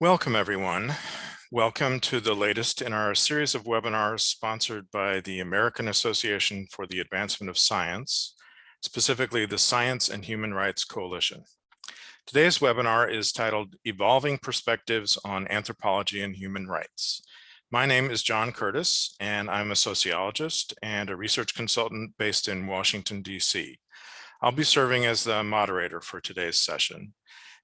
Welcome, everyone. Welcome to the latest in our series of webinars sponsored by the American Association for the Advancement of Science, specifically the Science and Human Rights Coalition. Today's webinar is titled Evolving Perspectives on Anthropology and Human Rights. My name is John Curtis, and I'm a sociologist and a research consultant based in Washington, D.C. I'll be serving as the moderator for today's session.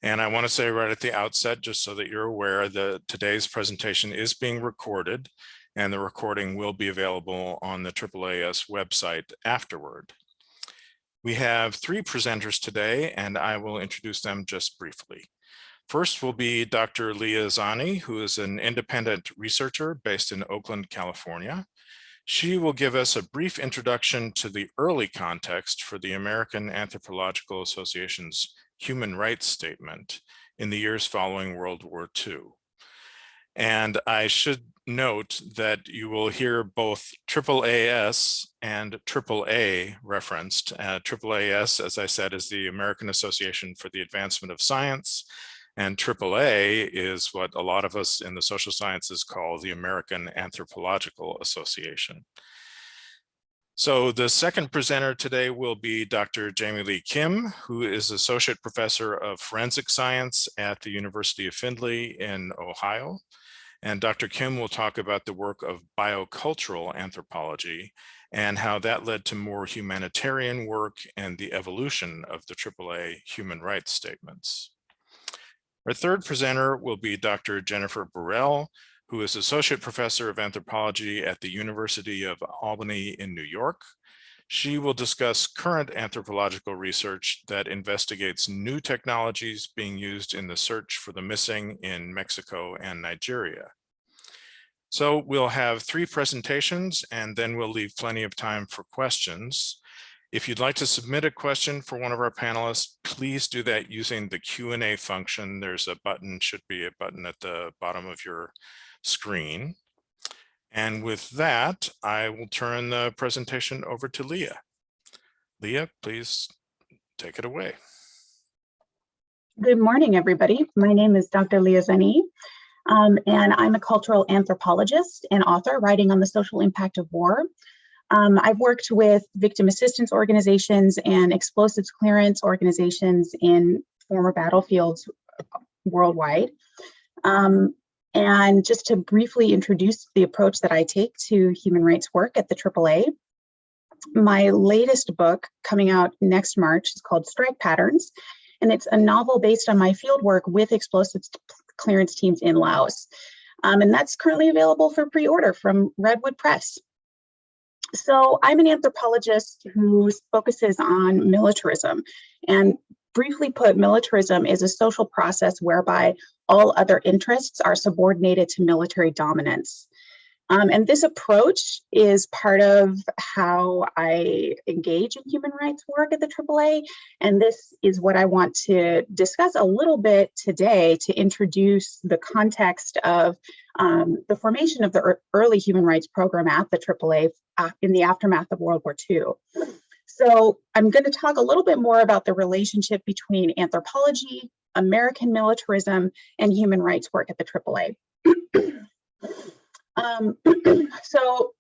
And I want to say right at the outset, just so that you're aware, that today's presentation is being recorded, and the recording will be available on the AAAS website afterward. We have three presenters today, and I will introduce them just briefly. First will be Dr. Liazeny, who is an independent researcher based in Oakland, California. She will give us a brief introduction to the early context for the American Anthropological Association's Human Rights Statement in the years following World War II. And I should note that you will hear both AAAS and AAA referenced. AAAS, as I said, is the American Association for the Advancement of Science, and AAA is what a lot of us in the social sciences call the American Anthropological Association. So the second presenter today will be Dr. Jamie Lee Kim, who is Associate Professor of Forensic Science at the University of Findlay in Ohio. And Dr. Kim will talk about the work of biocultural anthropology and how that led to more humanitarian work and the evolution of the AAA human rights statements. Our third presenter will be Dr. Jennifer Burrell, who is Associate Professor of Anthropology at the University of Albany in New York. She will discuss current anthropological research that investigates new technologies being used in the search for the missing in Mexico and Nigeria. So we'll have three presentations, and then we'll leave plenty of time for questions. If you'd like to submit a question for one of our panelists, please do that using the Q&A function. There's a button, should be a button at the bottom of your screen. And with that, I will turn the presentation over to Leah. Leah, please take it away. Good morning, everybody. My name is Dr. Liazeny, and I'm a cultural anthropologist and author writing on the social impact of war. I've worked with victim assistance organizations and explosives clearance organizations in former battlefields worldwide. And just to briefly introduce the approach that I take to human rights work at the AAA, my latest book coming out next March is called Strike Patterns, and it's a novel based on my field work with explosives clearance teams in Laos. And that's currently available for pre-order from Redwood Press. So I'm an anthropologist who focuses on militarism, and briefly put, militarism is a social process whereby all other interests are subordinated to military dominance. And this approach is part of how I engage in human rights work at the AAA. And this is what I want to discuss a little bit today to introduce the context of the formation of the early human rights program at the AAA in the aftermath of World War II. So I'm going to talk a little bit more about the relationship between anthropology, American militarism, and human rights work at the AAA. So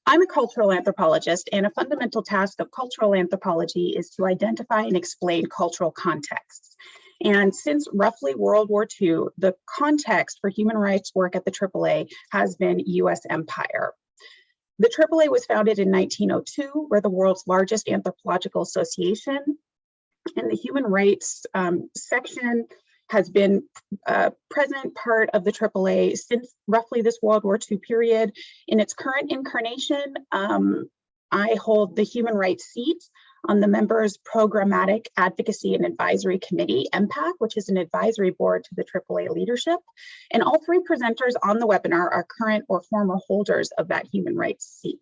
I'm a cultural anthropologist, and a fundamental task of cultural anthropology is to identify and explain cultural contexts. And since roughly World War II, the context for human rights work at the AAA has been US empire. The AAA was founded in 1902. We're the world's largest anthropological association, and the human rights section has been a present part of the AAA since roughly this World War II period. In its current incarnation, I hold the human rights seat on the members' Programmatic Advocacy and Advisory Committee, MPAC, which is an advisory board to the AAA leadership. And all three presenters on the webinar are current or former holders of that human rights seat.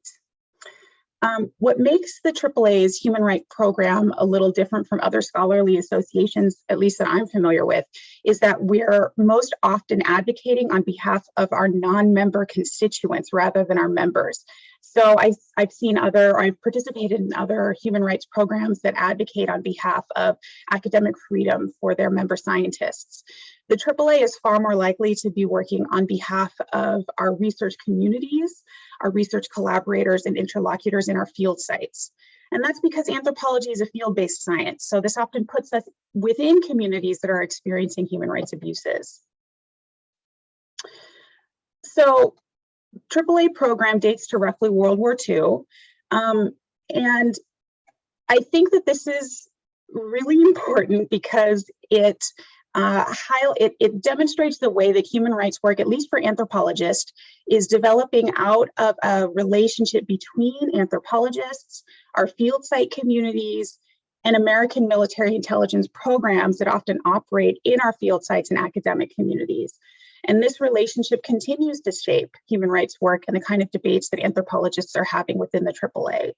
What makes the AAA's human rights program a little different from other scholarly associations, at least that I'm familiar with, is that we're most often advocating on behalf of our non-member constituents rather than our members. So I've participated in other human rights programs that advocate on behalf of academic freedom for their member scientists. The AAA is far more likely to be working on behalf of our research communities, our research collaborators and interlocutors in our field sites. And that's because anthropology is a field-based science. So this often puts us within communities that are experiencing human rights abuses. So AAA program dates to roughly World War II. And I think that this is really important because it demonstrates the way that human rights work, at least for anthropologists, is developing out of a relationship between anthropologists, our field site communities, and American military intelligence programs that often operate in our field sites and academic communities. And this relationship continues to shape human rights work and the kind of debates that anthropologists are having within the AAA.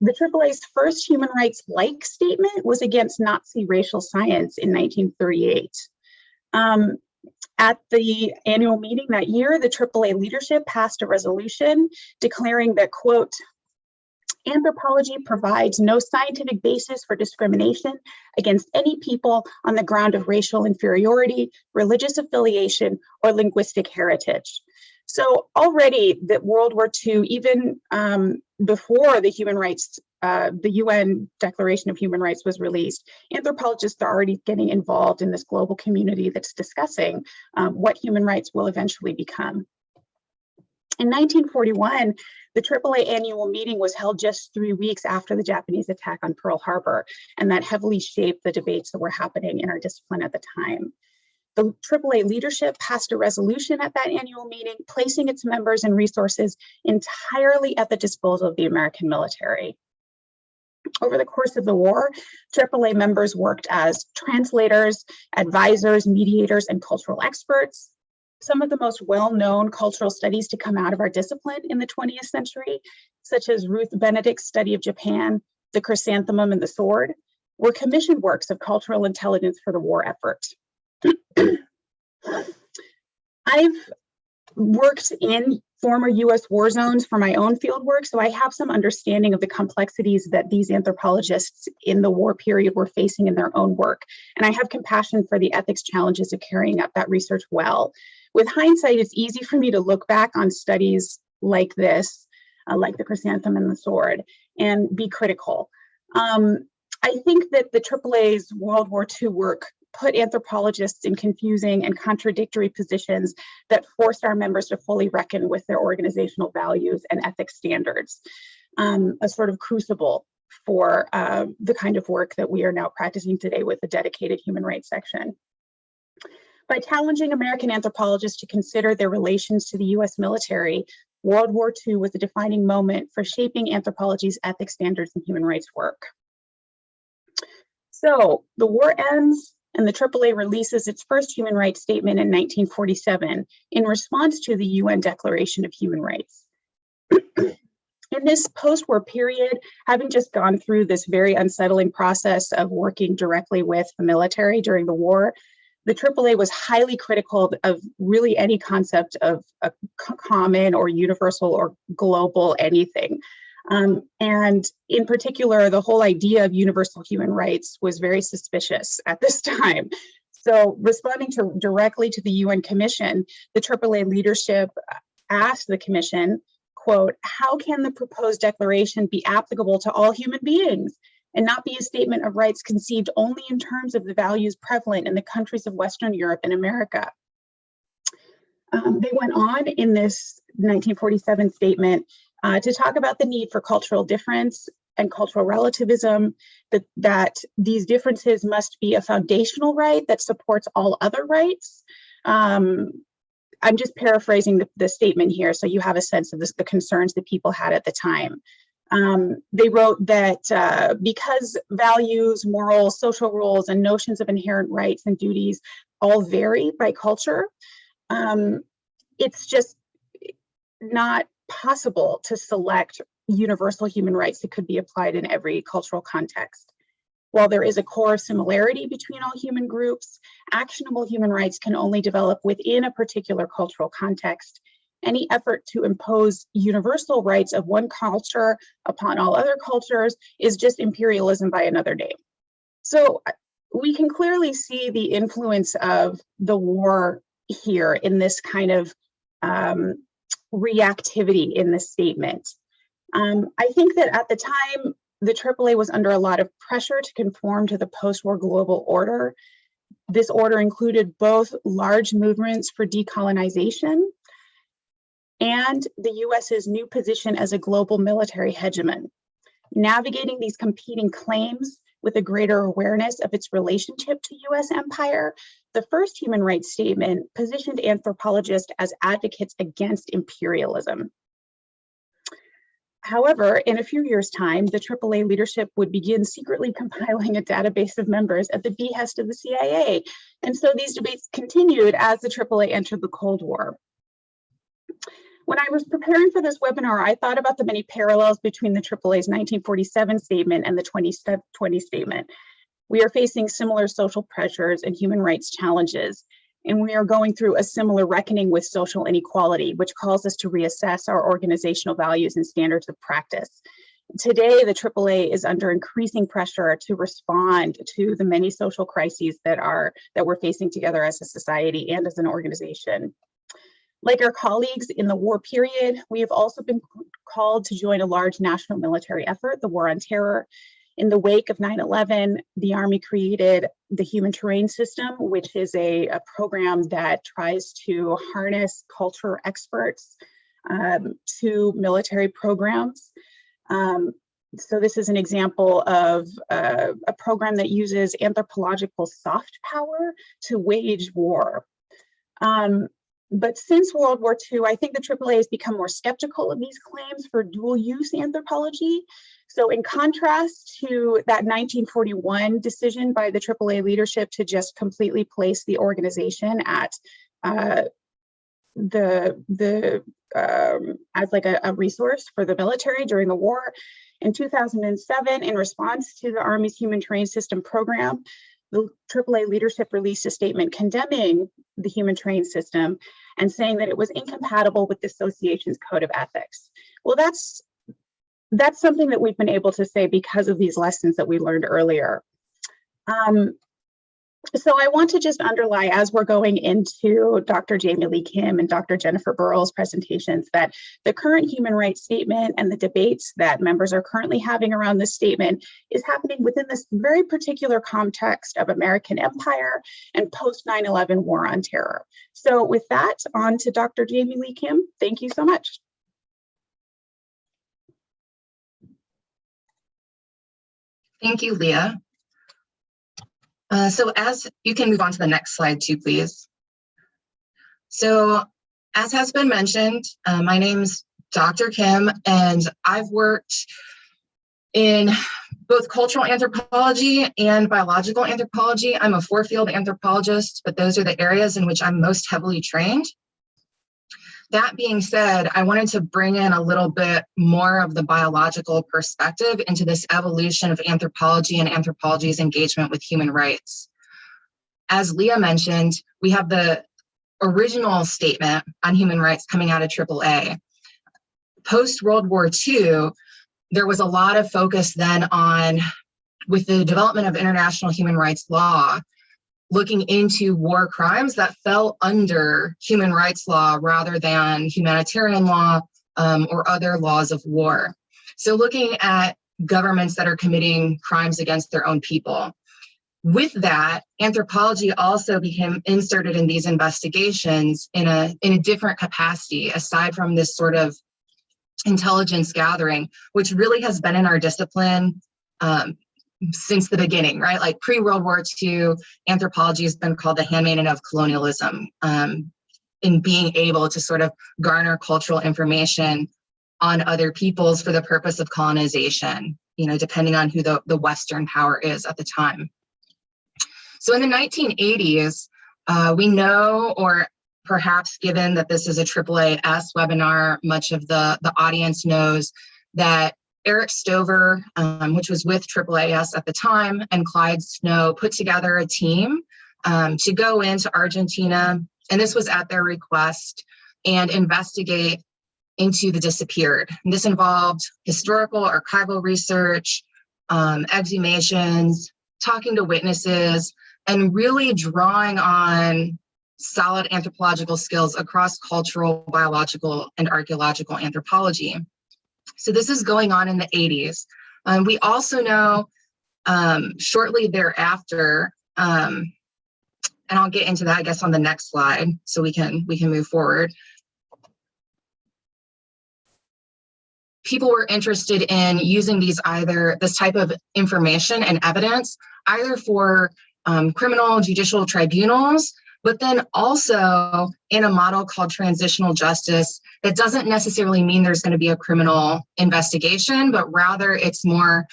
The AAA's first human rights-like statement was against Nazi racial science in 1938. At the annual meeting that year, the AAA leadership passed a resolution declaring that, quote, anthropology provides no scientific basis for discrimination against any people on the ground of racial inferiority, religious affiliation, or linguistic heritage. So already that World War II, even before the UN Declaration of Human Rights was released, anthropologists are already getting involved in this global community that's discussing what human rights will eventually become. In 1941, the AAA annual meeting was held just 3 weeks after the Japanese attack on Pearl Harbor, and that heavily shaped the debates that were happening in our discipline at the time. The AAA leadership passed a resolution at that annual meeting, placing its members and resources entirely at the disposal of the American military. Over the course of the war, AAA members worked as translators, advisors, mediators, and cultural experts. Some of the most well-known cultural studies to come out of our discipline in the 20th century, such as Ruth Benedict's study of Japan, The Chrysanthemum and the Sword, were commissioned works of cultural intelligence for the war effort. I've worked in former US war zones for my own field work, so I have some understanding of the complexities that these anthropologists in the war period were facing in their own work. And I have compassion for the ethics challenges of carrying out that research well. With hindsight, it's easy for me to look back on studies like this, like the Chrysanthemum and the Sword, and be critical. I think that the AAA's World War II work put anthropologists in confusing and contradictory positions that forced our members to fully reckon with their organizational values and ethics standards, a sort of crucible for the kind of work that we are now practicing today with a dedicated human rights section. By challenging American anthropologists to consider their relations to the US military, World War II was a defining moment for shaping anthropology's ethics standards and human rights work. So the war ends, and the AAA releases its first human rights statement in 1947 in response to the UN Declaration of Human Rights. In this post-war period, having just gone through this very unsettling process of working directly with the military during the war, the AAA was highly critical of really any concept of a common or universal or global anything. And in particular, the whole idea of universal human rights was very suspicious at this time. So responding directly to the UN Commission, the AAA leadership asked the Commission, quote, how can the proposed declaration be applicable to all human beings and not be a statement of rights conceived only in terms of the values prevalent in the countries of Western Europe and America? They went on in this 1947 statement to talk about the need for cultural difference and cultural relativism, that these differences must be a foundational right that supports all other rights. I'm just paraphrasing the statement here so you have a sense of the concerns that people had at the time. They wrote that because values, morals, social rules, and notions of inherent rights and duties all vary by culture, it's just not possible to select universal human rights that could be applied in every cultural context. While there is a core similarity between all human groups, actionable human rights can only develop within a particular cultural context, any effort to impose universal rights of one culture upon all other cultures is just imperialism by another name. So we can clearly see the influence of the war here in this kind of reactivity in this statement. I think that at the time, the AAA was under a lot of pressure to conform to the post-war global order. This order included both large movements for decolonization and the US's new position as a global military hegemon. Navigating these competing claims with a greater awareness of its relationship to US empire, the first human rights statement positioned anthropologists as advocates against imperialism. However, in a few years' time, the AAA leadership would begin secretly compiling a database of members at the behest of the CIA. And so these debates continued as the AAA entered the Cold War. When I was preparing for this webinar, I thought about the many parallels between the AAA's 1947 statement and the 2020 statement. We are facing similar social pressures and human rights challenges, and we are going through a similar reckoning with social inequality, which calls us to reassess our organizational values and standards of practice. Today, the AAA is under increasing pressure to respond to the many social crises that we're facing together as a society and as an organization. Like our colleagues in the war period, we have also been called to join a large national military effort, the War on Terror. In the wake of 9/11, the Army created the Human Terrain System, which is a program that tries to harness culture experts to military programs. So this is an example of a program that uses anthropological soft power to wage war. But since World War II, I think the AAA has become more skeptical of these claims for dual-use anthropology. So in contrast to that 1941 decision by the AAA leadership to just completely place the organization at as like a resource for the military during the war, in 2007, in response to the Army's Human Terrain System program, the AAA leadership released a statement condemning the Human Terrain System and saying that it was incompatible with the association's code of ethics. Well, that's something that we've been able to say because of these lessons that we learned earlier. So I want to just underline, as we're going into Dr. Jamie Lee Kim and Dr. Jennifer Burrell's presentations, that the current human rights statement and the debates that members are currently having around this statement is happening within this very particular context of American empire and post 9/11 war on terror. So with that, on to Dr. Jamie Lee Kim. Thank you so much. Thank you, Leah. So as you can move on to the next slide too, please. So as has been mentioned, my name's Dr. Kim, and I've worked in both cultural anthropology and biological anthropology. I'm a four-field anthropologist, but those are the areas in which I'm most heavily trained. That being said, I wanted to bring in a little bit more of the biological perspective into this evolution of anthropology and anthropology's engagement with human rights. As Leah mentioned, we have the original statement on human rights coming out of AAA. Post-World War II, there was a lot of focus then on, with the development of international human rights law, looking into war crimes that fell under human rights law rather than humanitarian law or other laws of war. So looking at governments that are committing crimes against their own people. With that, anthropology also became inserted in these investigations in a different capacity, aside from this sort of intelligence gathering, which really has been in our discipline since the beginning, right? Like pre-World War II, anthropology has been called the handmaiden of colonialism, in being able to sort of garner cultural information on other peoples for the purpose of colonization, you know, depending on who the Western power is at the time. So in the 1980s, we know, or perhaps given that this is a AAAS webinar, much of the audience knows that Eric Stover, which was with AAAS at the time, and Clyde Snow put together a team to go into Argentina, and this was at their request, and investigate into the disappeared. And this involved historical archival research, exhumations, talking to witnesses, and really drawing on solid anthropological skills across cultural, biological, and archaeological anthropology. So this is going on in the 80s. We also know shortly thereafter, and I'll get into that, I guess, on the next slide, so we can move forward. People were interested in using this type of information and evidence, either for criminal judicial tribunals, but then also in a model called transitional justice. That doesn't necessarily mean there's going to be a criminal investigation, but rather it's more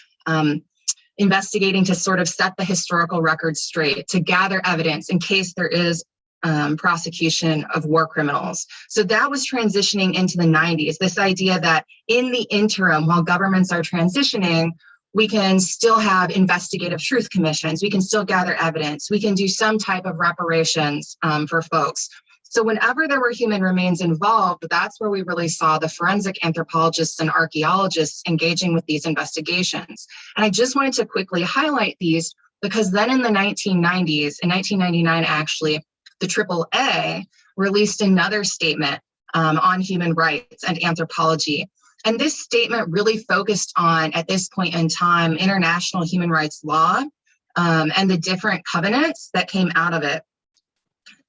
investigating to sort of set the historical record straight, to gather evidence in case there is prosecution of war criminals. So that was transitioning into the 90s, this idea that in the interim, while governments are transitioning, we can still have investigative truth commissions, we can still gather evidence, we can do some type of reparations for folks. So whenever there were human remains involved, that's where we really saw the forensic anthropologists and archaeologists engaging with these investigations. And I just wanted to quickly highlight these because then in the 1990s, in 1999 actually, the AAA released another statement on human rights and anthropology. And this statement really focused on, at this point in time, international human rights law and the different covenants that came out of it.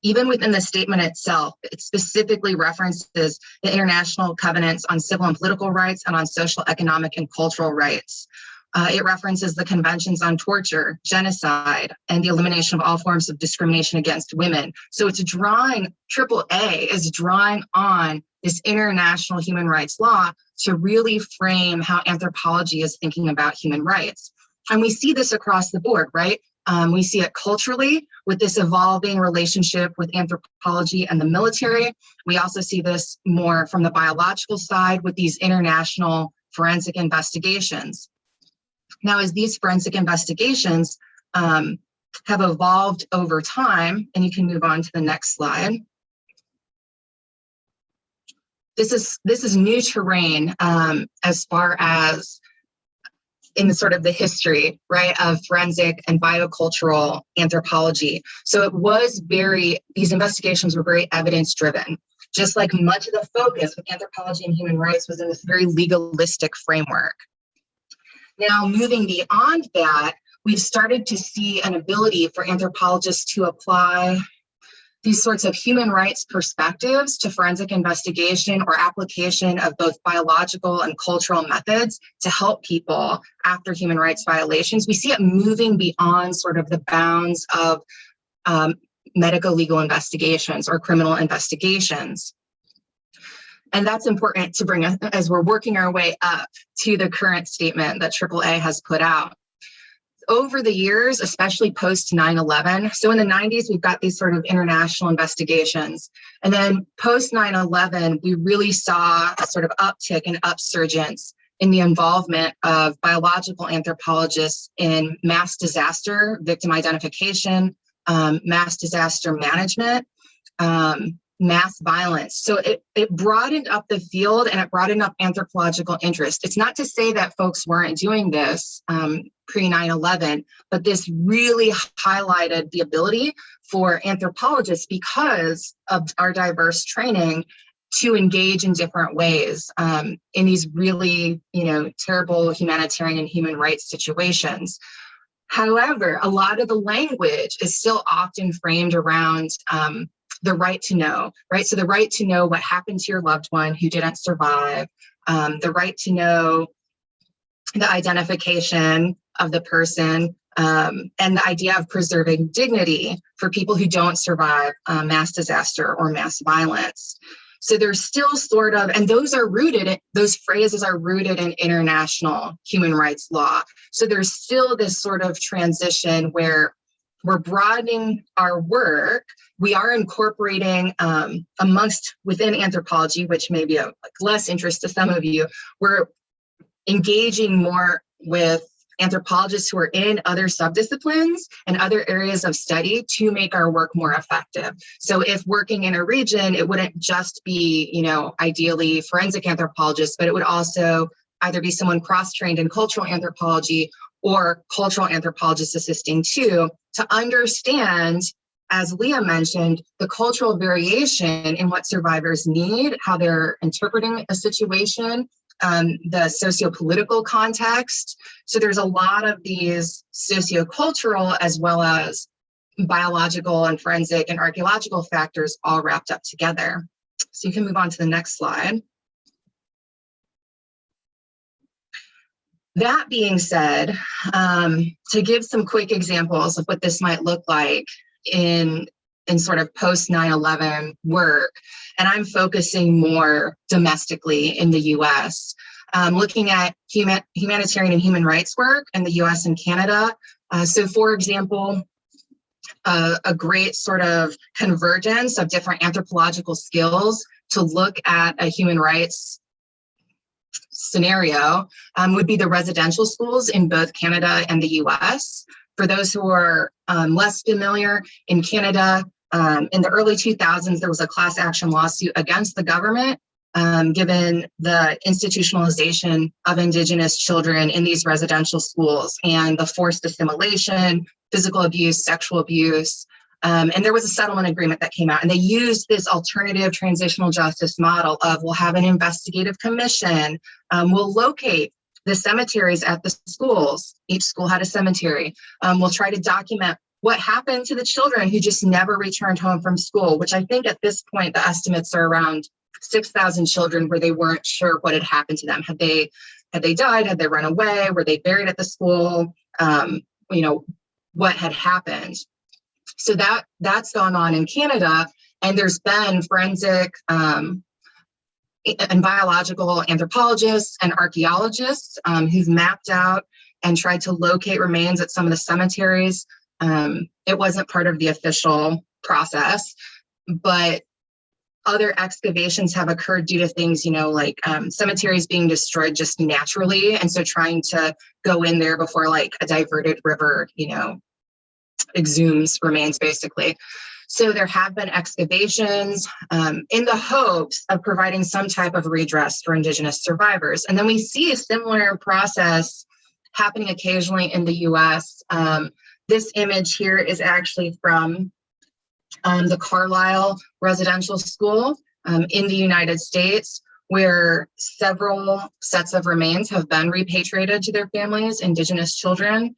Even within the statement itself, it specifically references the international covenants on civil and political rights and on social, economic, and cultural rights. It references the conventions on torture, genocide, and the elimination of all forms of discrimination against women. So it's drawing, AAA is drawing on this international human rights law to really frame how anthropology is thinking about human rights. And we see this across the board, right? We see it culturally with this evolving relationship with anthropology and the military. We also see this more from the biological side with these international forensic investigations. Now, as these forensic investigations have evolved over time, and you can move on to the next slide. This is new terrain as far as in sort of the history, right, of forensic and biocultural anthropology. So it was these investigations were very evidence driven, just like much of the focus with anthropology and human rights was in this very legalistic framework. Now, moving beyond that, we've started to see an ability for anthropologists to apply these sorts of human rights perspectives to forensic investigation or application of both biological and cultural methods to help people after human rights violations. We see it moving beyond sort of the bounds of medical legal investigations or criminal investigations. And that's important to bring us as we're working our way up to the current statement that AAA has put out. Over the years, especially post 9/11, so in the 90s, we've got these sort of international investigations. And then post 9/11, we really saw a sort of uptick and upsurgence in the involvement of biological anthropologists in mass disaster victim identification, mass disaster management, mass violence. So it broadened up the field and it broadened up anthropological interest. It's not to say that folks weren't doing this pre 9/11, but this really highlighted the ability for anthropologists, because of our diverse training, to engage in different ways in these really, terrible humanitarian and human rights situations. However, a lot of the language is still often framed around the right to know, right? So the right to know what happened to your loved one who didn't survive, the right to know the identification of the person, and the idea of preserving dignity for people who don't survive mass disaster or mass violence. So there's still sort of, and those phrases are rooted in international human rights law. So there's still this sort of transition where we're broadening our work. We are incorporating within anthropology, which may be of less interest to some of you, we're engaging more with anthropologists who are in other subdisciplines and other areas of study to make our work more effective. So if working in a region, it wouldn't just be, ideally forensic anthropologists, but it would also either be someone cross-trained in cultural anthropology or cultural anthropologists assisting too, to understand, as Leah mentioned, the cultural variation in what survivors need, how they're interpreting a situation, the socio-political context. So there's a lot of these sociocultural as well as biological and forensic and archaeological factors all wrapped up together. So you can move on to the next slide. That being said, to give some quick examples of what this might look like in sort of post 9/11 work, and I'm focusing more domestically in the US, looking at humanitarian and human rights work in the US and Canada. So for example, a great sort of convergence of different anthropological skills to look at a human rights scenario would be the residential schools in both Canada and the US. For those who are less familiar, in Canada, in the early 2000s, there was a class action lawsuit against the government, given the institutionalization of Indigenous children in these residential schools and the forced assimilation, physical abuse, sexual abuse. And there was a settlement agreement that came out, and they used this alternative transitional justice model of, we'll have an investigative commission, we'll locate the cemeteries at the schools. Each school had a cemetery. We'll try to document what happened to the children who just never returned home from school, which I think at this point, the estimates are around 6,000 children where they weren't sure what had happened to them. Had they died? Had they run away? Were they buried at the school? What had happened? So that's gone on in Canada, and there's been forensic and biological anthropologists and archaeologists who've mapped out and tried to locate remains at some of the cemeteries. It wasn't part of the official process, but other excavations have occurred due to things, like cemeteries being destroyed just naturally. And so trying to go in there before like a diverted river, exhumes remains basically. So there have been excavations in the hopes of providing some type of redress for Indigenous survivors. And then we see a similar process happening occasionally in the US. This image here is actually from the Carlisle Residential School in the United States, where several sets of remains have been repatriated to their families, Indigenous children,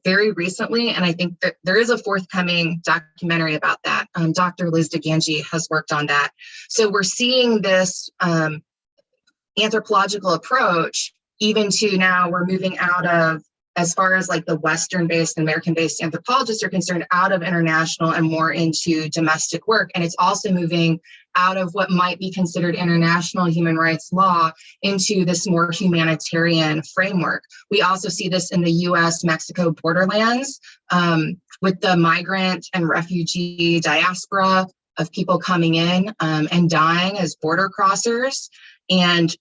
very recently. And I think that there is a forthcoming documentary about that. Dr. Liz DeGangi has worked on that. So we're seeing this anthropological approach, even to now we're moving out of, as far as like the Western-based, American-based anthropologists are concerned, out of international and more into domestic work. And it's also moving out of what might be considered international human rights law into this more humanitarian framework. We also see this in the US-Mexico borderlands with the migrant and refugee diaspora of people coming in and dying as border crossers. And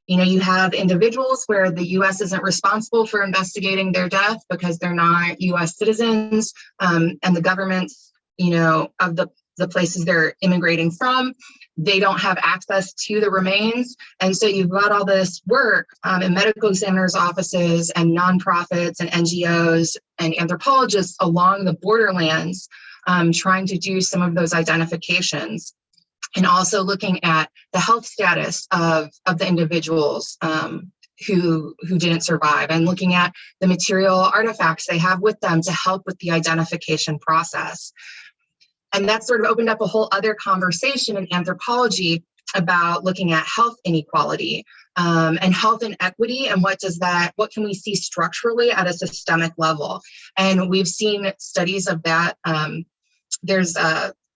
you have individuals where the U.S. isn't responsible for investigating their death because they're not U.S. citizens, and the governments, of the places they're immigrating from, they don't have access to the remains. And so you've got all this work in medical examiners' offices and nonprofits and NGOs and anthropologists along the borderlands trying to do some of those identifications. And also looking at the health status of the individuals who didn't survive, and looking at the material artifacts they have with them to help with the identification process. And that sort of opened up a whole other conversation in anthropology about looking at health inequality and health inequity, and what can we see structurally at a systemic level? And we've seen studies of that.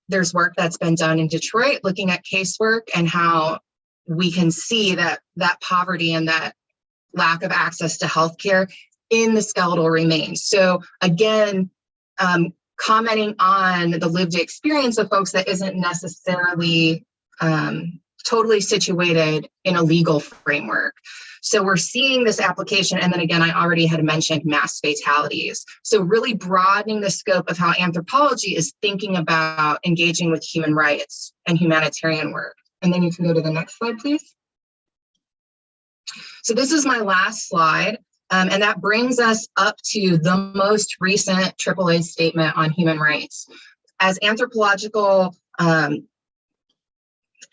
There's work that's been done in Detroit looking at casework and how we can see that poverty and that lack of access to healthcare in the skeletal remains. So again, commenting on the lived experience of folks that isn't necessarily totally situated in a legal framework. So we're seeing this application, and then again, I already had mentioned mass fatalities. So really broadening the scope of how anthropology is thinking about engaging with human rights and humanitarian work. And then you can go to the next slide, please. So this is my last slide, and that brings us up to the most recent AAA statement on human rights. As anthropological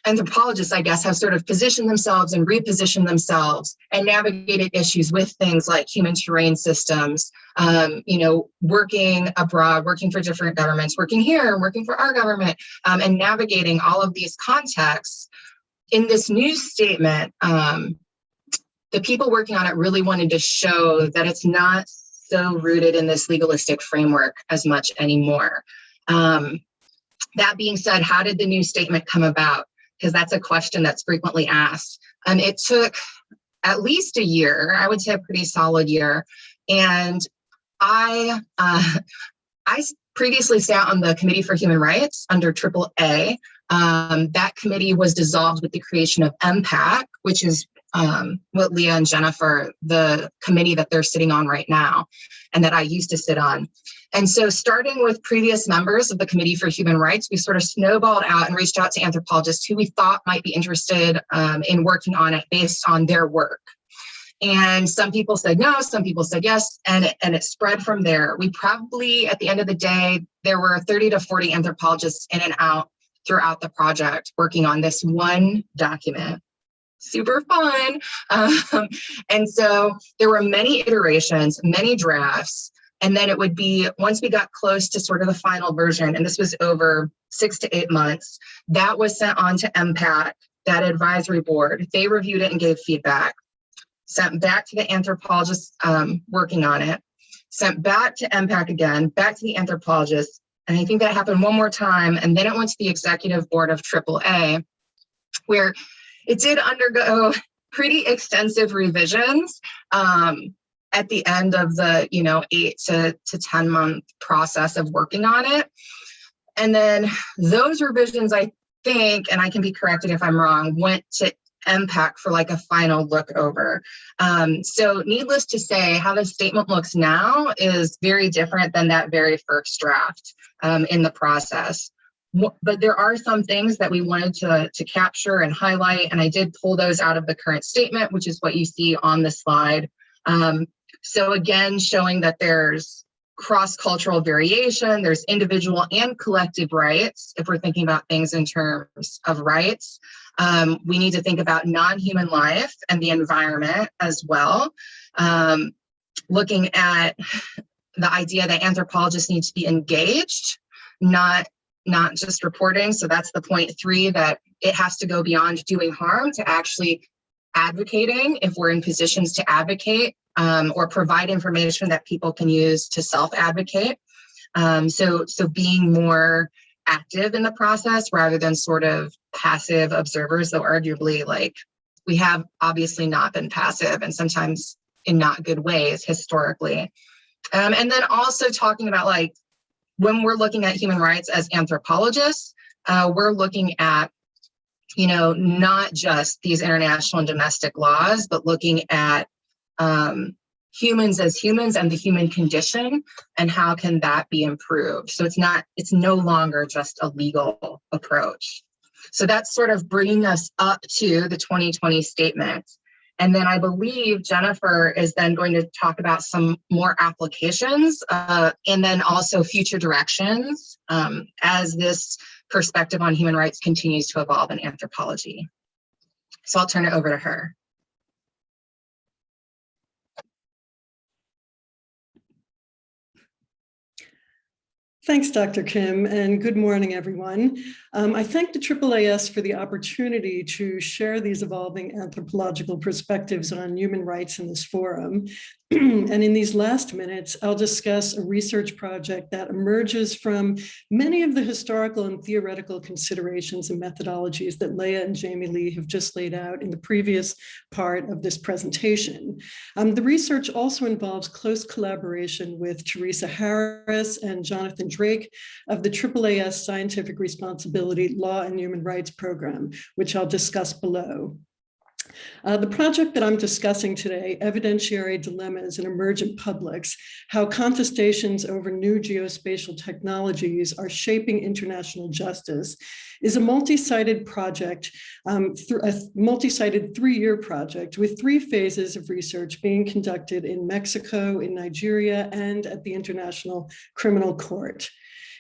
anthropologists, I guess, have sort of positioned themselves and repositioned themselves and navigated issues with things like human terrain systems, working abroad, working for different governments, working here, working for our government, and navigating all of these contexts. In this new statement, the people working on it really wanted to show that it's not so rooted in this legalistic framework as much anymore. That being said, how did the new statement come about? Because that's a question that's frequently asked. It took at least a year, I would say a pretty solid year. And I previously sat on the Committee for Human Rights under AAA. That committee was dissolved with the creation of MPAC, which is what Leah and Jennifer, the committee that they're sitting on right now, and that I used to sit on. And so starting with previous members of the Committee for Human Rights, we sort of snowballed out and reached out to anthropologists who we thought might be interested in working on it based on their work. And some people said no, some people said yes, and it spread from there. We probably, at the end of the day, there were 30 to 40 anthropologists in and out throughout the project working on this one document. Super fun. And so there were many iterations, many drafts, and then it would be, once we got close to sort of the final version, and this was over 6 to 8 months, that was sent on to MPAC, that advisory board. They reviewed it and gave feedback, sent back to the anthropologists working on it, sent back to MPAC again, back to the anthropologists, and I think that happened one more time, and then it went to the executive board of AAA, where it did undergo pretty extensive revisions at the end of the 8 to 10 month process of working on it. And then those revisions, I think, and I can be corrected if I'm wrong, went to MPAC for like a final look over. So needless to say, how the statement looks now is very different than that very first draft in the process. But there are some things that we wanted to capture and highlight, and I did pull those out of the current statement, which is what you see on the slide. So again, showing that there's cross-cultural variation, there's individual and collective rights. If we're thinking about things in terms of rights, we need to think about non-human life and the environment as well. Looking at the idea that anthropologists need to be engaged, not just reporting. So that's the point 3, that it has to go beyond doing harm to actually advocating if we're in positions to advocate or provide information that people can use to self-advocate. So being more active in the process rather than sort of passive observers, though arguably like we have obviously not been passive and sometimes in not good ways historically. And then also talking about like when we're looking at human rights as anthropologists, we're looking at not just these international and domestic laws, but looking at humans as humans and the human condition and how can that be improved. So it's no longer just a legal approach. So that's sort of bringing us up to the 2020 statement. And then I believe Jennifer is then going to talk about some more applications and then also future directions as this perspective on human rights continues to evolve in anthropology. So I'll turn it over to her. Thanks, Dr. Kim, and good morning, everyone. I thank the AAAS for the opportunity to share these evolving anthropological perspectives on human rights in this forum. And in these last minutes, I'll discuss a research project that emerges from many of the historical and theoretical considerations and methodologies that Leah and Jamie Lee have just laid out in the previous part of this presentation. The research also involves close collaboration with Teresa Harris and Jonathan Drake of the AAAS Scientific Responsibility Law and Human Rights Program, which I'll discuss below. The project that I'm discussing today, Evidentiary Dilemmas in Emergent Publics, How Contestations over New Geospatial Technologies Are Shaping International Justice, is a multi-sided project, a multi-sided 3-year project with 3 phases of research being conducted in Mexico, in Nigeria, and at the International Criminal Court.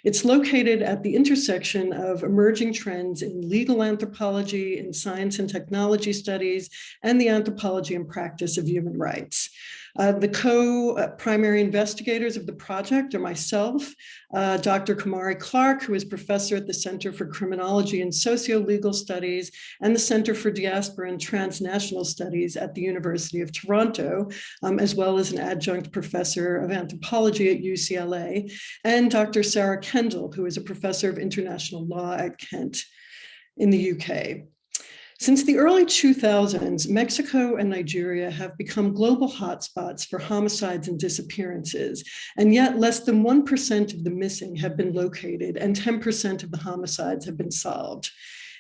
It's located at the intersection of emerging trends in legal anthropology, in science and technology studies, and the anthropology and practice of human rights. The co-primary investigators of the project are myself, Dr. Kamari Clark, who is professor at the Center for Criminology and Socio-Legal Studies and the Center for Diaspora and Transnational Studies at the University of Toronto, as well as an adjunct professor of anthropology at UCLA, and Dr. Sarah Kendall, who is a professor of international law at Kent in the UK. Since the early 2000s, Mexico and Nigeria have become global hotspots for homicides and disappearances, and yet less than 1% of the missing have been located and 10% of the homicides have been solved.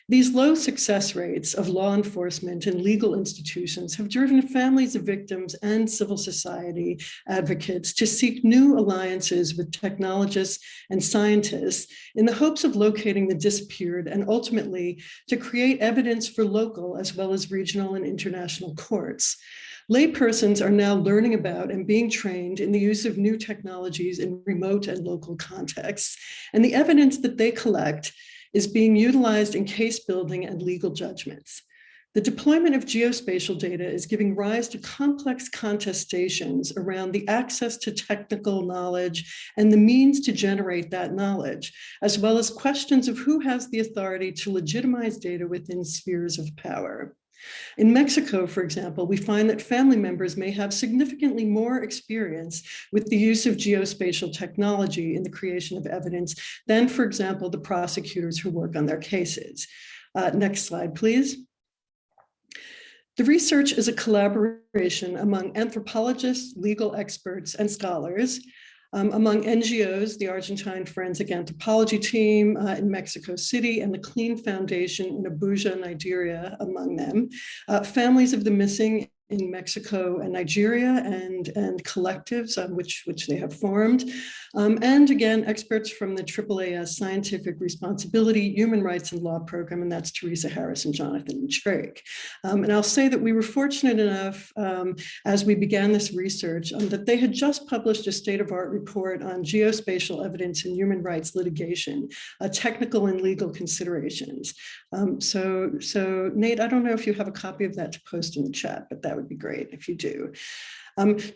These low success rates of law enforcement and legal institutions have driven families of victims and civil society advocates to seek new alliances with technologists and scientists in the hopes of locating the disappeared and ultimately to create evidence for local as well as regional and international courts. Laypersons are now learning about and being trained in the use of new technologies in remote and local contexts, and the evidence that they collect is being utilized in case building and legal judgments. The deployment of geospatial data is giving rise to complex contestations around the access to technical knowledge and the means to generate that knowledge, as well as questions of who has the authority to legitimize data within spheres of power. In Mexico, for example, we find that family members may have significantly more experience with the use of geospatial technology in the creation of evidence than, for example, the prosecutors who work on their cases. Next slide, please. The research is a collaboration among anthropologists, legal experts, and scholars, among NGOs, the Argentine Forensic Anthropology Team in Mexico City, and the Clean Foundation in Abuja, Nigeria, among them, families of the missing in Mexico and Nigeria, and collectives which they have formed, and again, experts from the AAAS Scientific Responsibility, Human Rights and Law Program, and that's Teresa Harris and Jonathan Drake. And I'll say that we were fortunate enough as we began this research that they had just published a state-of-art report on geospatial evidence in human rights litigation, technical and legal considerations. So Nate, I don't know if you have a copy of that to post in the chat, but that would be great if you do.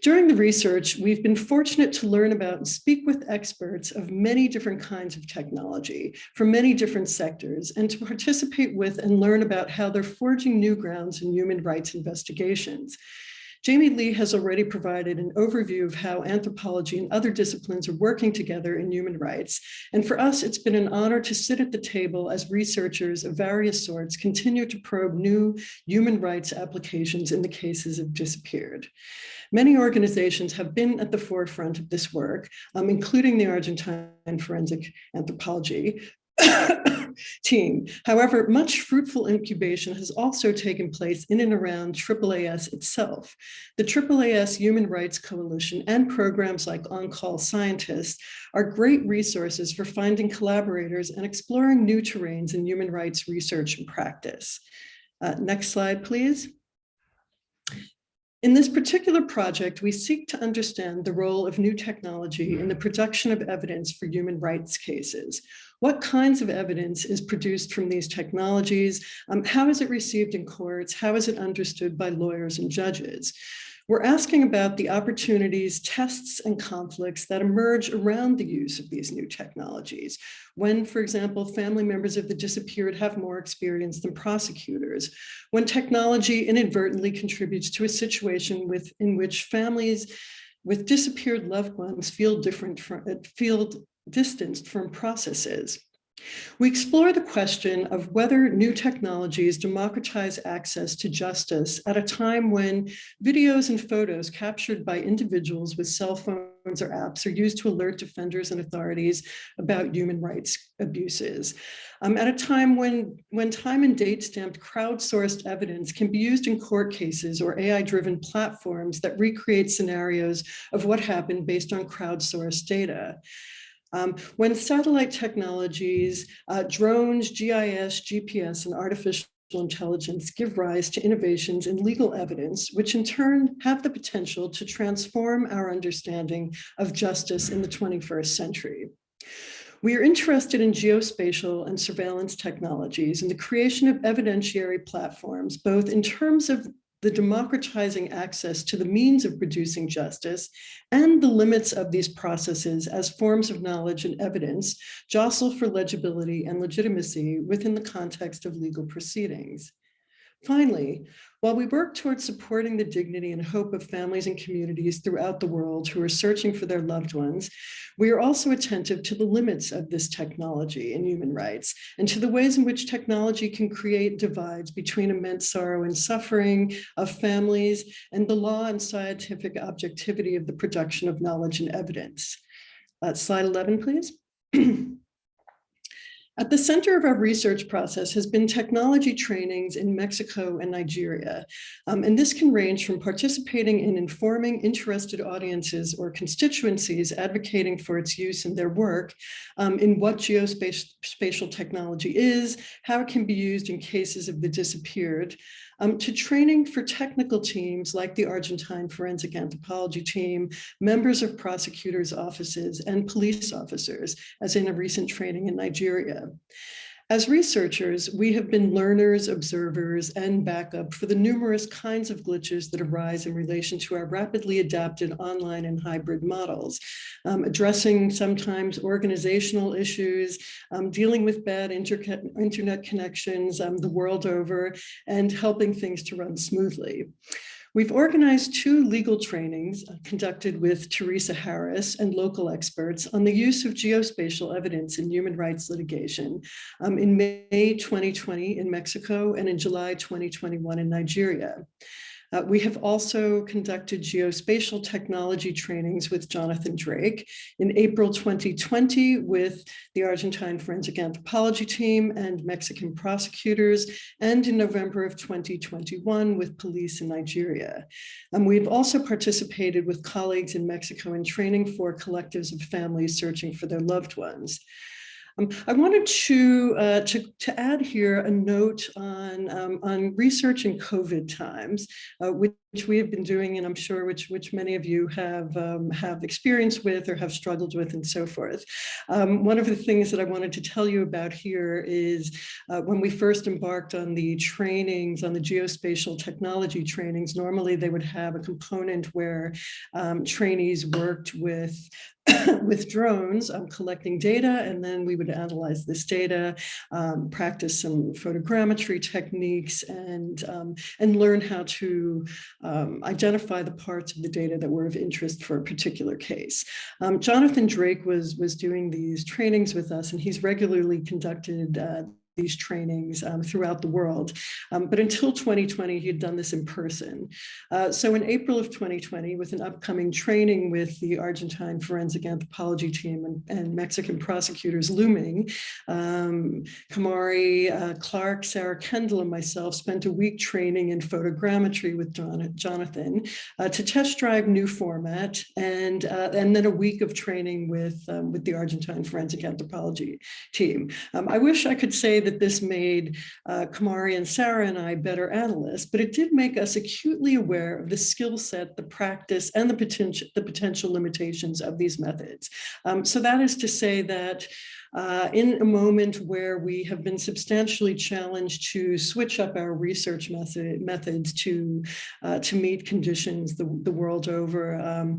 During the research, we've been fortunate to learn about and speak with experts of many different kinds of technology from many different sectors, and to participate with and learn about how they're forging new grounds in human rights investigations. Jamie Lee has already provided an overview of how anthropology and other disciplines are working together in human rights. And for us, it's been an honor to sit at the table as researchers of various sorts continue to probe new human rights applications in the cases of disappeared. Many organizations have been at the forefront of this work, including the Argentine Forensic Anthropology team. However, much fruitful incubation has also taken place in and around AAAS itself. The AAAS Human Rights Coalition and programs like On-Call Scientists are great resources for finding collaborators and exploring new terrains in human rights research and practice. Next slide, please. In this particular project, we seek to understand the role of new technology in the production of evidence for human rights cases. What kinds of evidence is produced from these technologies? How is it received in courts? How is it understood by lawyers and judges? We're asking about the opportunities, tests, and conflicts that emerge around the use of these new technologies. When, for example, family members of the disappeared have more experience than prosecutors. When technology inadvertently contributes to a situation in which families with disappeared loved ones feel distanced from processes. We explore the question of whether new technologies democratize access to justice at a time when videos and photos captured by individuals with cell phones or apps are used to alert defenders and authorities about human rights abuses. At a time when time and date stamped crowdsourced evidence can be used in court cases or AI-driven platforms that recreate scenarios of what happened based on crowdsourced data. When satellite technologies, drones, GIS, GPS, and artificial intelligence give rise to innovations in legal evidence, which in turn have the potential to transform our understanding of justice in the 21st century. We are interested in geospatial and surveillance technologies and the creation of evidentiary platforms, both in terms of the democratizing access to the means of producing justice and the limits of these processes as forms of knowledge and evidence jostle for legibility and legitimacy within the context of legal proceedings. Finally, while we work towards supporting the dignity and hope of families and communities throughout the world who are searching for their loved ones, we are also attentive to the limits of this technology and human rights, and to the ways in which technology can create divides between immense sorrow and suffering of families and the law and scientific objectivity of the production of knowledge and evidence. Slide 11, please. At the center of our research process has been technology trainings in Mexico and Nigeria. And this can range from participating in informing interested audiences or constituencies advocating for its use in their work, in what geospatial technology is, how it can be used in cases of the disappeared, to training for technical teams like the Argentine Forensic Anthropology team, members of prosecutors' offices, and police officers, as in a recent training in Nigeria. As researchers, we have been learners, observers, and backup for the numerous kinds of glitches that arise in relation to our rapidly adapted online and hybrid models, addressing sometimes organizational issues, dealing with bad internet connections the world over, and helping things to run smoothly. We've organized 2 legal trainings conducted with Teresa Harris and local experts on the use of geospatial evidence in human rights litigation in May 2020 in Mexico and in July 2021 in Nigeria. We have also conducted geospatial technology trainings with Jonathan Drake in April 2020 with the Argentine Forensic Anthropology team and Mexican prosecutors, and in November of 2021 with police in Nigeria. We've also participated with colleagues in Mexico in training for collectives of families searching for their loved ones. I wanted to add here a note on research in COVID times, which we have been doing, and I'm sure which many of you have experience with or have struggled with, and so forth. One of the things that I wanted to tell you about here is when we first embarked on the trainings, on the geospatial technology trainings, normally they would have a component where trainees worked with drones, collecting data, and then we would analyze this data, practice some photogrammetry techniques, and learn how to identify the parts of the data that were of interest for a particular case. Jonathan Drake was doing these trainings with us, and he's regularly conducted these trainings throughout the world. But until 2020, he had done this in person. So in April of 2020, with an upcoming training with the Argentine Forensic Anthropology team and Mexican prosecutors looming, Kamari Clark, Sarah Kendall, and myself spent a week training in photogrammetry with Jonathan to test drive new format, and then a week of training with the Argentine Forensic Anthropology team. I wish I could say that this made Kamari and Sarah and I better analysts, but it did make us acutely aware of the skill set, the practice, and the potential limitations of these methods. So that is to say that in a moment where we have been substantially challenged to switch up our research methods to meet conditions the world over,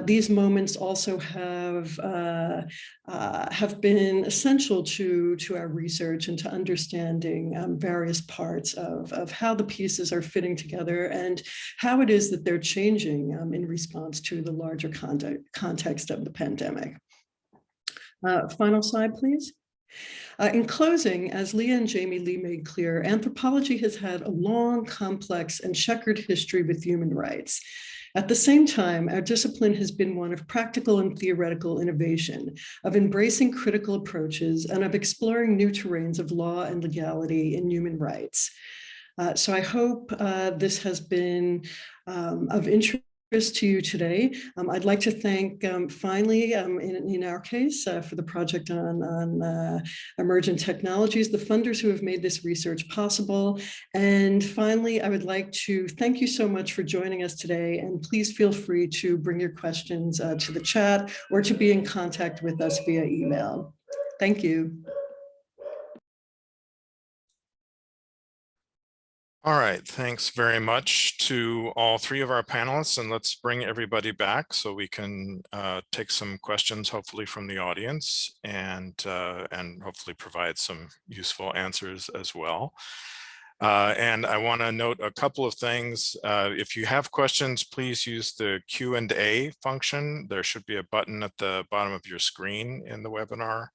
these moments also have been essential to our research and to understanding various parts of how the pieces are fitting together and how it is that they're changing in response to the larger context of the pandemic. Final slide, please. In closing, as Leah and Jamie Lee made clear, anthropology has had a long, complex, and checkered history with human rights. At the same time, our discipline has been one of practical and theoretical innovation, of embracing critical approaches, and of exploring new terrains of law and legality in human rights. So I hope this has been of interest to you today. I'd like to thank, finally, in our case, for the project on emergent technologies, the funders who have made this research possible. And finally, I would like to thank you so much for joining us today. And please feel free to bring your questions to the chat or to be in contact with us via email. Thank you. All right, thanks very much to all three of our panelists, and let's bring everybody back so we can take some questions, hopefully from the audience, and hopefully provide some useful answers as well. And I want to note a couple of things. If you have questions, please use the Q&A function. There should be a button at the bottom of your screen in the webinar.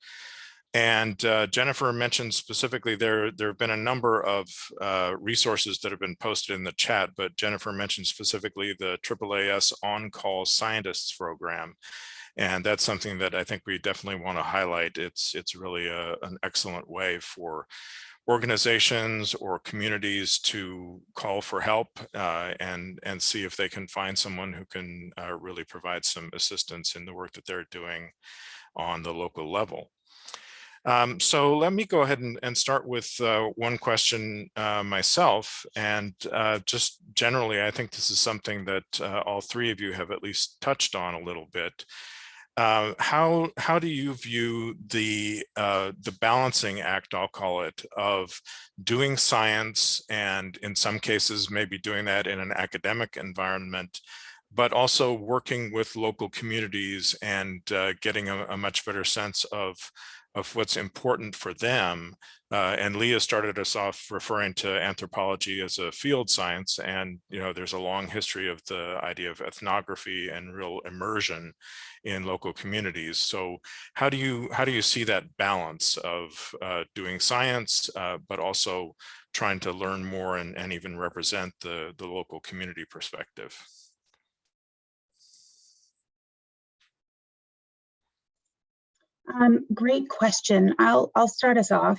And Jennifer mentioned specifically there have been a number of resources that have been posted in the chat, but Jennifer mentioned specifically the AAAS On-Call Scientists program. And that's something that I think we definitely want to highlight. It's really an excellent way for organizations or communities to call for help and see if they can find someone who can really provide some assistance in the work that they're doing on the local level. So let me go ahead and start with one question myself. And just generally, I think this is something that all three of you have at least touched on a little bit. How do you view the balancing act, I'll call it, of doing science and in some cases maybe doing that in an academic environment, but also working with local communities and getting a much better sense of what's important for them. And Leah started us off referring to anthropology as a field science. And, you know, there's a long history of the idea of ethnography and real immersion in local communities. So how do you see that balance of doing science, but also trying to learn more and even represent the local community perspective? Great question. I'll start us off.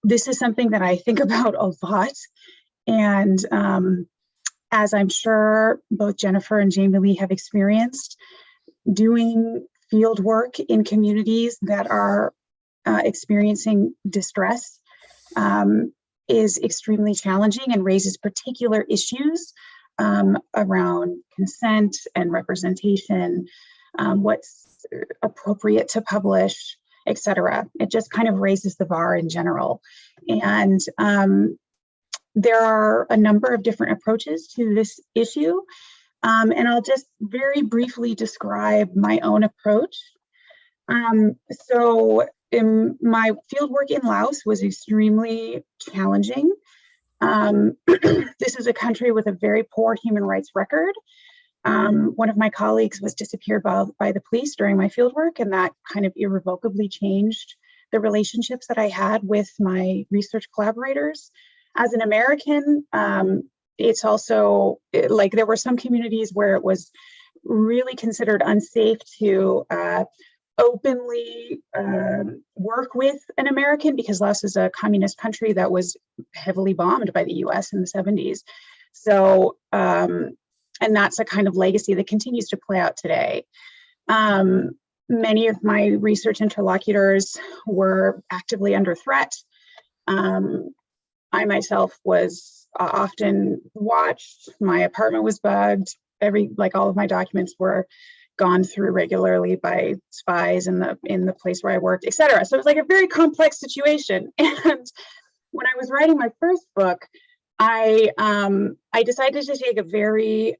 This is something that I think about a lot. And as I'm sure both Jennifer and Jamie Lee have experienced, doing field work in communities that are experiencing distress is extremely challenging and raises particular issues around consent and representation, what's appropriate to publish, etc. It just kind of raises the bar in general. And there are a number of different approaches to this issue. And I'll just very briefly describe my own approach. So in my fieldwork in Laos was extremely challenging. This is a country with a very poor human rights record. One of my colleagues was disappeared by the police during my fieldwork, and that kind of irrevocably changed the relationships that I had with my research collaborators. As an American, it's also like there were some communities where it was really considered unsafe to openly work with an American because Laos is a communist country that was heavily bombed by the US in the 70s. So, and that's a kind of legacy that continues to play out today. Many of my research interlocutors were actively under threat. I myself was often watched. My apartment was bugged. All of my documents were gone through regularly by spies in the place where I worked, et cetera. So it was like a very complex situation. And when I was writing my first book, I decided to take a very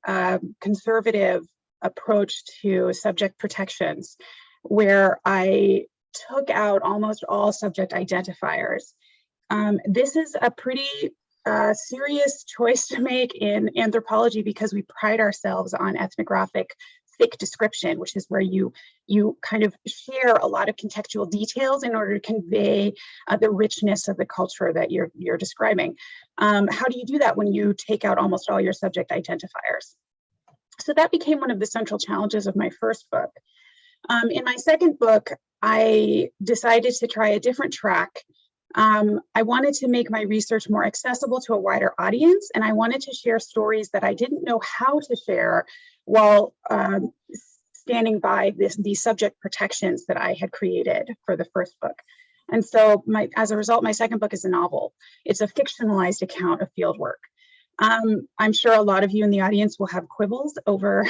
conservative approach to subject protections, where I took out almost all subject identifiers. This is a pretty serious choice to make in anthropology because we pride ourselves on ethnographic thick description, which is where you kind of share a lot of contextual details in order to convey the richness of the culture that you're describing. How do you do that when you take out almost all your subject identifiers? So that became one of the central challenges of my first book. In my second book, I decided to try a different track. I wanted to make my research more accessible to a wider audience, and I wanted to share stories that I didn't know how to share while standing by these subject protections that I had created for the first book. And so as a result, my second book is a novel. It's a fictionalized account of fieldwork. I'm sure a lot of you in the audience will have quibbles over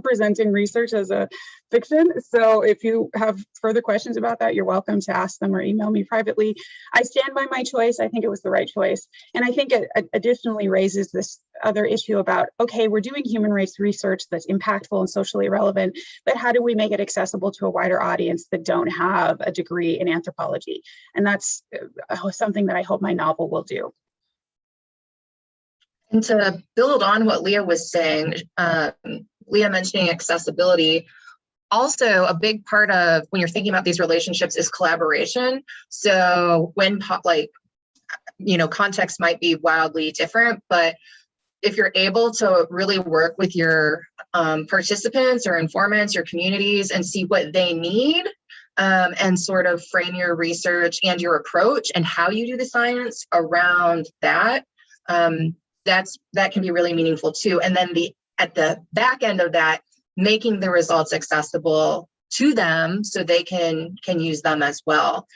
presenting research as a fiction. So if you have further questions about that, you're welcome to ask them or email me privately. I stand by my choice. I think it was the right choice. And I think it additionally raises this other issue about, okay, we're doing human rights research that's impactful and socially relevant, but how do we make it accessible to a wider audience that don't have a degree in anthropology? And that's something that I hope my novel will do. And to build on what Leah was saying, Leah mentioning accessibility, also a big part of when you're thinking about these relationships is collaboration. So when context might be wildly different, but if you're able to really work with your participants or informants, your communities, and see what they need, and sort of frame your research and your approach and how you do the science around that, that can be really meaningful too. And then at the back end of that, making the results accessible to them so they can use them as well.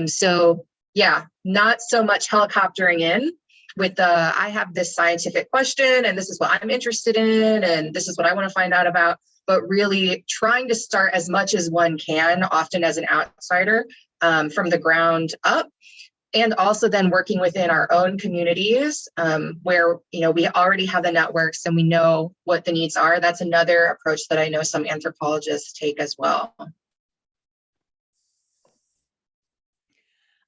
So yeah, not so much helicoptering in with I have this scientific question and this is what I'm interested in and this is what I want to find out about, but really trying to start as much as one can, often as an outsider, from the ground up. And also then working within our own communities where, we already have the networks and we know what the needs are. That's another approach that I know some anthropologists take as well.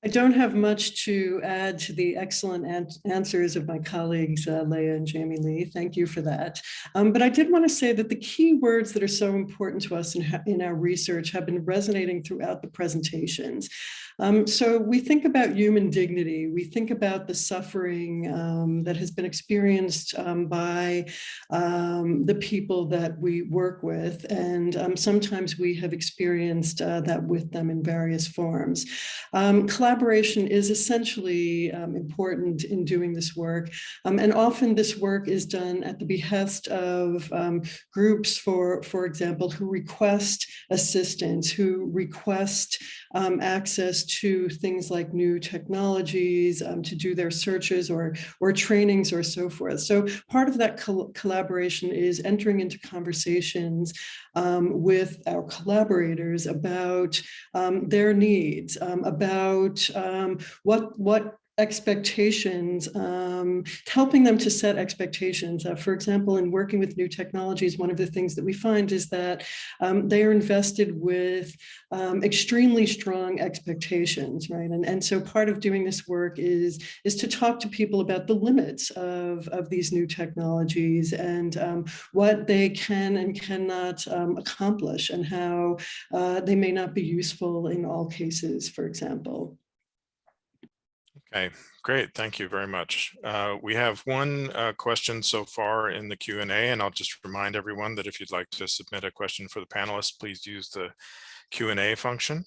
I don't have much to add to the excellent answers of my colleagues, Leah and Jamie Lee. Thank you for that. But I did want to say that the key words that are so important to us in our research have been resonating throughout the presentations. So we think about human dignity. We think about the suffering that has been experienced by the people that we work with. And sometimes we have experienced that with them in various forms. Collaboration is essentially important in doing this work. And often this work is done at the behest of groups, for example, who request assistance, who request access to things like new technologies to do their searches or trainings or so forth. So part of that collaboration is entering into conversations with our collaborators about their needs, about what expectations, helping them to set expectations. For example, in working with new technologies, one of the things that we find is that they are invested with extremely strong expectations, right? And so part of doing this work is to talk to people about the limits of these new technologies and what they can and cannot accomplish and how they may not be useful in all cases, for example. Okay, great. Thank you very much. We have one question so far in the Q&A, and I'll just remind everyone that if you'd like to submit a question for the panelists, please use the Q&A function.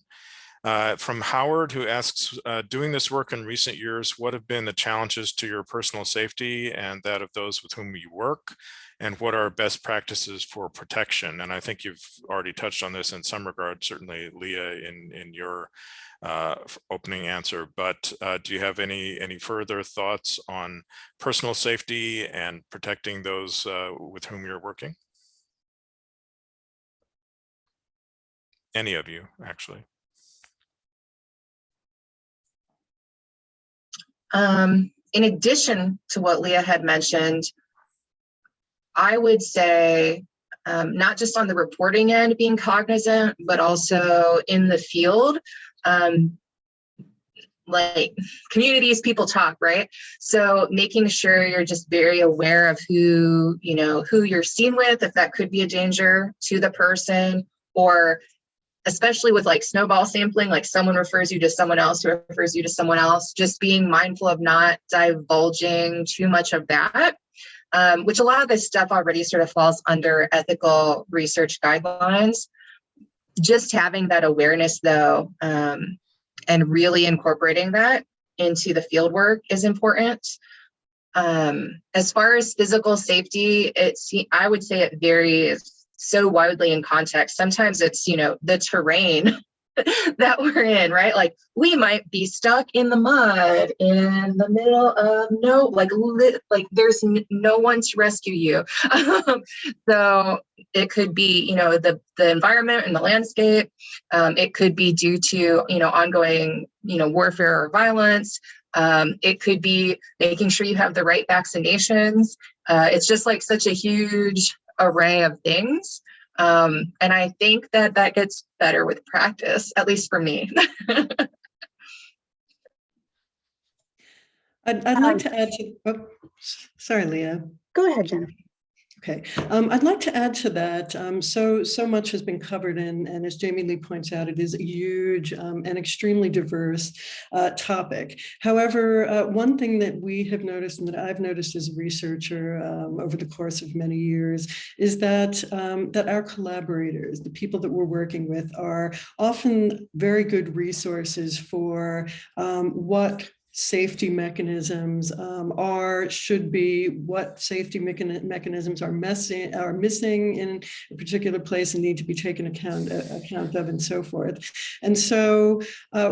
From Howard, who asks, doing this work in recent years, what have been the challenges to your personal safety and that of those with whom you work? And what are best practices for protection? And I think you've already touched on this in some regard, certainly Leah in your opening answer, but do you have any further thoughts on personal safety and protecting those with whom you're working? Any of you, actually. In addition to what Leah had mentioned, I would say not just on the reporting end being cognizant, but also in the field. Like communities, people talk, right? So making sure you're just very aware of who you're seen with, if that could be a danger to the person, or especially with like snowball sampling, like someone refers you to someone else who refers you to someone else, just being mindful of not divulging too much of that. which a lot of this stuff already sort of falls under ethical research guidelines. Just having that awareness, though, and really incorporating that into the field work is important. As far as physical safety, I would say it varies so widely in context. Sometimes it's, the terrain that we're in, right? Like we might be stuck in the mud in the middle of there's no one to rescue you. So it could be, the environment and the landscape. It could be due to, ongoing, warfare or violence. It could be making sure you have the right vaccinations. It's just like such a huge array of things. And I think that gets better with practice, at least for me. I'd like to add to, sorry, Leah. Go ahead, Jennifer. Okay, I'd like to add to that. So much has been covered, and as Jamie Lee points out, it is a huge and extremely diverse topic. However, one thing that we have noticed and that I've noticed as a researcher over the course of many years is that that our collaborators, the people that we're working with, are often very good resources for what safety mechanisms should be, what safety mechanisms are missing in a particular place and need to be taken account of, and so forth. And so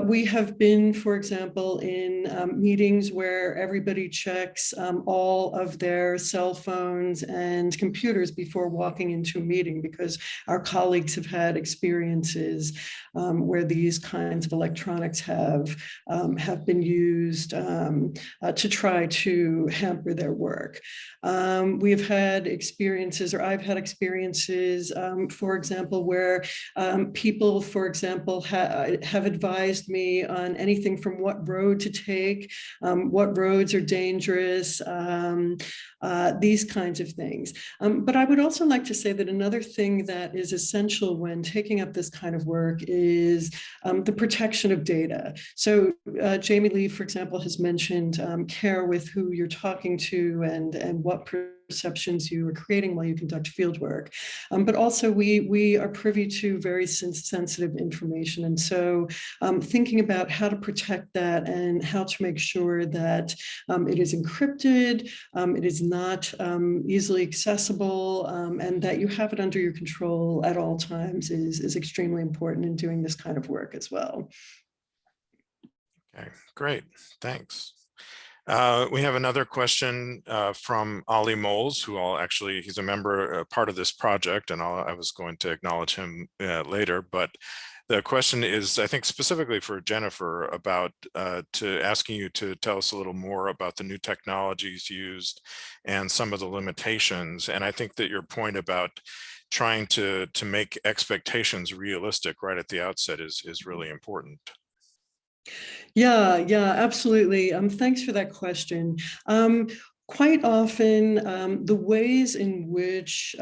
we have been, for example, in meetings where everybody checks all of their cell phones and computers before walking into a meeting, because our colleagues have had experiences where these kinds of electronics have been used to try to hamper their work. We've had experiences, or I've had experiences, for example, where people, for example, have advised me on anything from what road to take, what roads are dangerous, these kinds of things. But I would also like to say that another thing that is essential when taking up this kind of work is the protection of data. So Jamie Lee, for example, has mentioned care with who you're talking to and what perceptions you are creating while you conduct field work. But also we are privy to very sensitive information. And so thinking about how to protect that and how to make sure that it is encrypted, it is not easily accessible, and that you have it under your control at all times is extremely important in doing this kind of work as well. Okay, great, thanks. We have another question from Ali Moles, he's a member, part of this project, and I was going to acknowledge him later, but the question is, I think, specifically for Jennifer, about asking you to tell us a little more about the new technologies used and some of the limitations. And I think that your point about trying to make expectations realistic right at the outset is really important. Yeah, absolutely. Thanks for that question. Quite often, the ways in which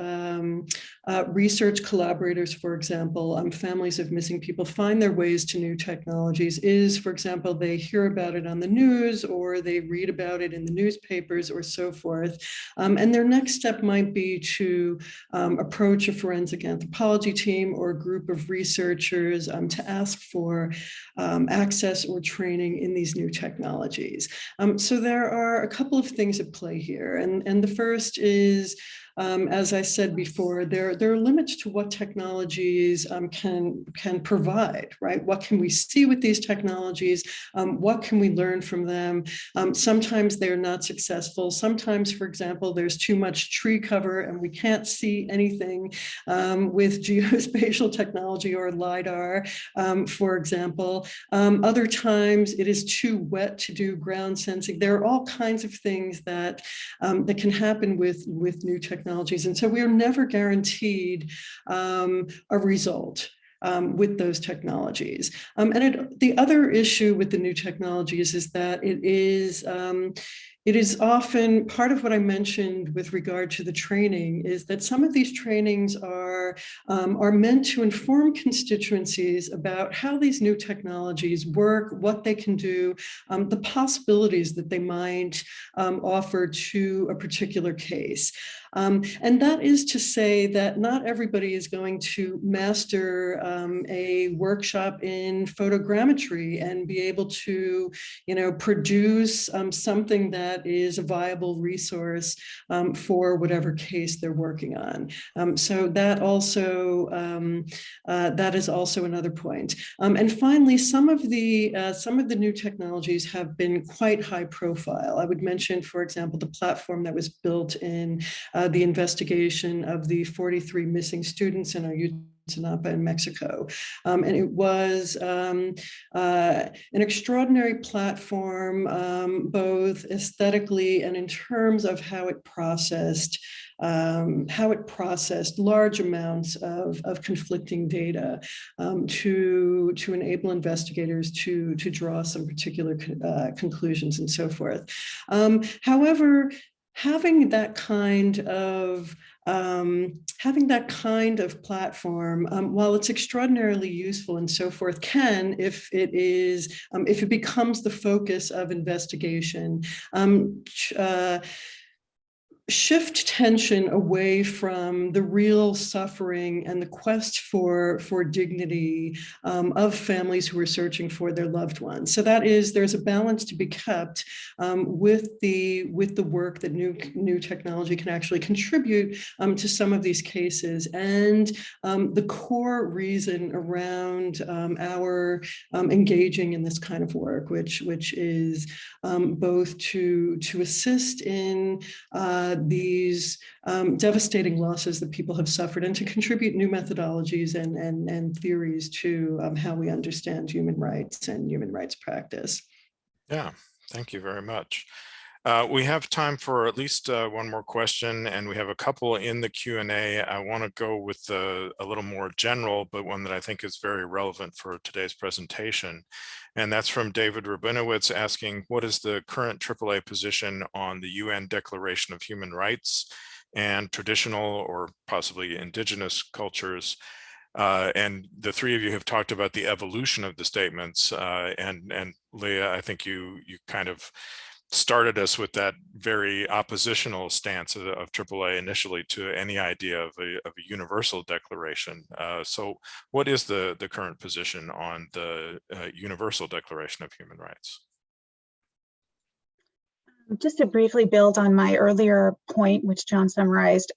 research collaborators, for example, families of missing people, find their ways to new technologies is, for example, they hear about it on the news or they read about it in the newspapers or so forth. And their next step might be to approach a forensic anthropology team or a group of researchers to ask for access or training in these new technologies. So there are a couple of things at play here. And the first is, as I said before, there are limits to what technologies can provide, right? What can we see with these technologies? What can we learn from them? Sometimes they're not successful. Sometimes, for example, there's too much tree cover and we can't see anything with geospatial technology or LiDAR, for example. Other times it is too wet to do ground sensing. There are all kinds of things that can happen with new technologies. And so we are never guaranteed a result with those technologies. And the other issue with the new technologies is that it is it is often part of what I mentioned with regard to the training is that some of these trainings are meant to inform constituencies about how these new technologies work, what they can do, the possibilities that they might offer to a particular case. And that is to say that not everybody is going to master a workshop in photogrammetry and be able to, produce something that is a viable resource for whatever case they're working on. So that also that is also another point. And finally, some of the new technologies have been quite high profile. I would mention, for example, the platform that was built in the investigation of the 43 missing students in Ayotzinapa in Mexico. And it was an extraordinary platform, both aesthetically and in terms of how it processed large amounts of conflicting data to enable investigators to draw some particular conclusions and so forth. However, having that kind of platform, while it's extraordinarily useful and so forth, can, if it becomes the focus of investigation, shift tension away from the real suffering and the quest for dignity of families who are searching for their loved ones. So that is, there's a balance to be kept with the work that new technology can actually contribute to some of these cases, and the core reason around our engaging in this kind of work, which is both to assist in these devastating losses that people have suffered, and to contribute new methodologies and theories to how we understand human rights and human rights practice. Yeah, thank you very much. We have time for at least one more question, and we have a couple in the Q&A. I want to go with a little more general, but one that I think is very relevant for today's presentation. And that's from David Rabinowitz asking, what is the current AAA position on the UN Declaration of Human Rights and traditional or possibly indigenous cultures? And the three of you have talked about the evolution of the statements. And Leah, I think you kind of started us with that very oppositional stance of AAA initially to any idea of a universal declaration. So what is the current position on the Universal Declaration of Human Rights? Just to briefly build on my earlier point, which John summarized,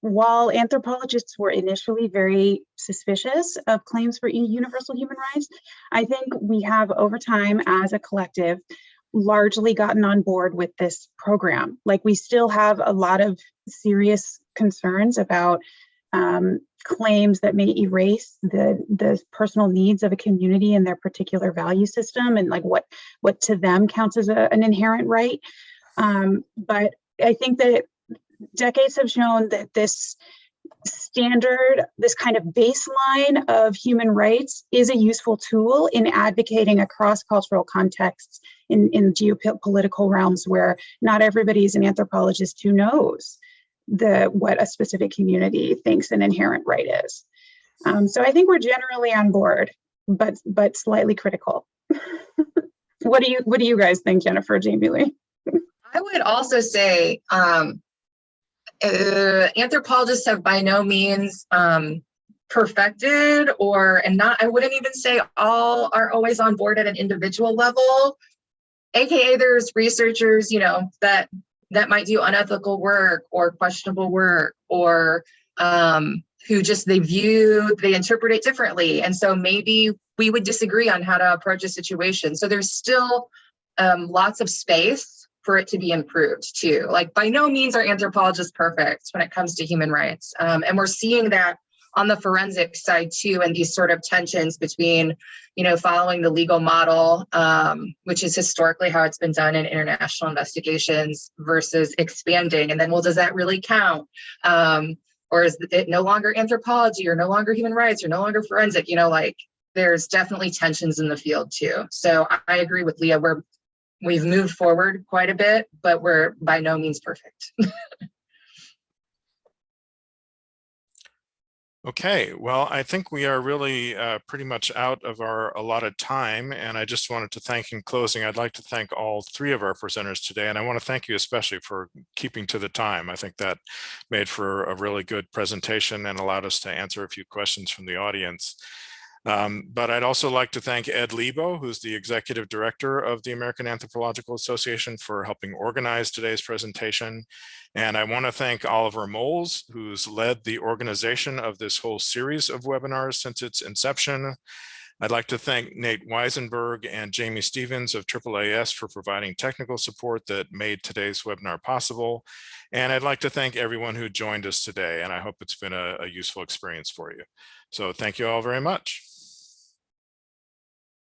while anthropologists were initially very suspicious of claims for universal human rights, I think we have over time as a collective largely gotten on board with this program. Like, we still have a lot of serious concerns about claims that may erase the personal needs of a community and their particular value system, and like what to them counts as an inherent right. But I think that decades have shown that this standard, this kind of baseline of human rights, is a useful tool in advocating across cultural contexts in geopolitical realms where not everybody is an anthropologist who knows what a specific community thinks an inherent right is. So I think we're generally on board, but slightly critical. What do you guys think, Jennifer, Jamie Lee? I would also say anthropologists have by no means perfected I wouldn't even say all are always on board at an individual level. AKA there's researchers, that might do unethical work or questionable work, or who just they interpret it differently. And so maybe we would disagree on how to approach a situation. So there's still lots of space for it to be improved too. Like, by no means are anthropologists perfect when it comes to human rights. And we're seeing that on the forensic side too, and these sort of tensions between, following the legal model, which is historically how it's been done in international investigations, versus expanding. And then, well, does that really count? Or is it no longer anthropology, or no longer human rights, or no longer forensic? There's definitely tensions in the field too. So I agree with Leah. We've moved forward quite a bit, but we're by no means perfect. Okay, well, I think we are really pretty much out of our allotted time, and I just wanted to thank, in closing, I'd like to thank all three of our presenters today, and I want to thank you especially for keeping to the time. I think that made for a really good presentation and allowed us to answer a few questions from the audience. But I'd also like to thank Ed Lebo, who's the Executive Director of the American Anthropological Association, for helping organize today's presentation. And I want to thank Oliver Moles, who's led the organization of this whole series of webinars since its inception. I'd like to thank Nate Weisenberg and Jamie Stevens of AAAS for providing technical support that made today's webinar possible. And I'd like to thank everyone who joined us today, and I hope it's been a useful experience for you. So thank you all very much.